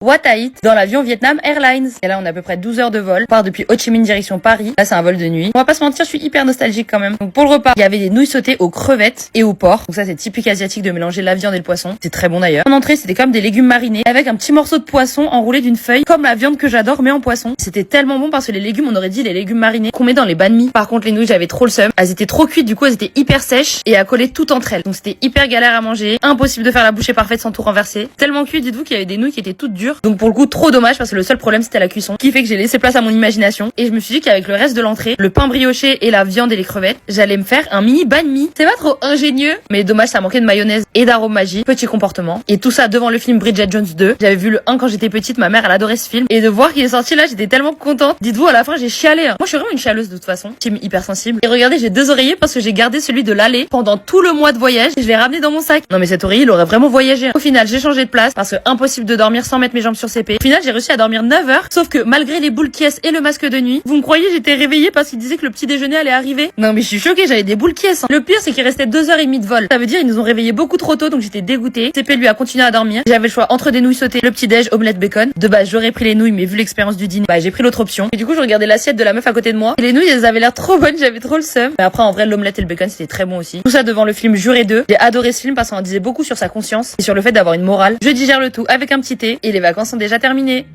What I Eat dans l'avion Vietnam Airlines. Et là, on a à peu près 12 heures de vol. On part depuis Ho Chi Minh direction Paris. Là, c'est un vol de nuit. On va pas se mentir, je suis hyper nostalgique quand même. Donc pour le repas, il y avait des nouilles sautées aux crevettes et au porc. Donc ça, c'est typique asiatique de mélanger la viande et le poisson. C'est très bon d'ailleurs. En entrée, c'était comme des légumes marinés avec un petit morceau de poisson enroulé d'une feuille, comme la viande que j'adore mais en poisson. C'était tellement bon parce que les légumes, on aurait dit les légumes marinés qu'on met dans les banh mi. Par contre, les nouilles, j'avais trop le seum. Elles étaient trop cuites, du coup, elles étaient hyper sèches et à coller toutes entre elles. Donc c'était hyper galère à manger. Impossible de faire la bouchée parfaite sans tout renverser. Tellement cuit, dites-vous qu'il y avait des nouilles qui étaient toutes dures. Donc pour le coup, trop dommage parce que le seul problème c'était la cuisson, qui fait que j'ai laissé place à mon imagination et je me suis dit qu'avec le reste de l'entrée, le pain brioché et la viande et les crevettes, j'allais me faire un mini banh mi. C'est pas trop ingénieux, mais dommage, ça manquait de mayonnaise et d'arôme magie. Petit comportement. Et tout ça devant le film Bridget Jones 2. J'avais vu le 1 quand j'étais petite, ma mère elle adorait ce film et de voir qu'il est sorti là, j'étais tellement contente. Dites-vous, à la fin j'ai chialé. Moi je suis vraiment une chialeuse de toute façon, team hyper sensible. Et regardez, j'ai 2 oreillers parce que j'ai gardé celui de l'aller pendant tout le mois de voyage et je l'ai ramené dans mon sac. Non mais cet oreiller il aurait vraiment voyagé. Au final, j'ai changé de place parce que impossible de dormir sans mettre mes jambes sur CP. Au final, j'ai réussi à dormir 9 heures, sauf que malgré les boules qui et le masque de nuit, vous me croyez, j'étais réveillée parce qu'il disait que le petit déjeuner allait arriver. Non mais je suis choquée, j'avais des boules qui Le pire c'est qu'il restait 2h30 de vol. Ça veut dire ils nous ont réveillés beaucoup trop tôt, donc j'étais dégoûtée. CP lui a continué à dormir. J'avais le choix entre des nouilles sautées, le petit déj, omelette bacon. De base, j'aurais pris les nouilles, mais vu l'expérience du dîner, j'ai pris l'autre option. Et du coup, je regardais l'assiette de la meuf à côté de moi. Et les nouilles, elles avaient l'air trop bonnes, j'avais trop le seum. Mais après, en vrai, l'omelette et le bacon, c'était très bon aussi. Tout ça devant le film Juré 2. J'ai adoré ce film parce qu'on en disait beaucoup sur sa conscience et sur le fait d'avoir une morale. Je digère le tout avec un petit thé et les vacances sont déjà terminées.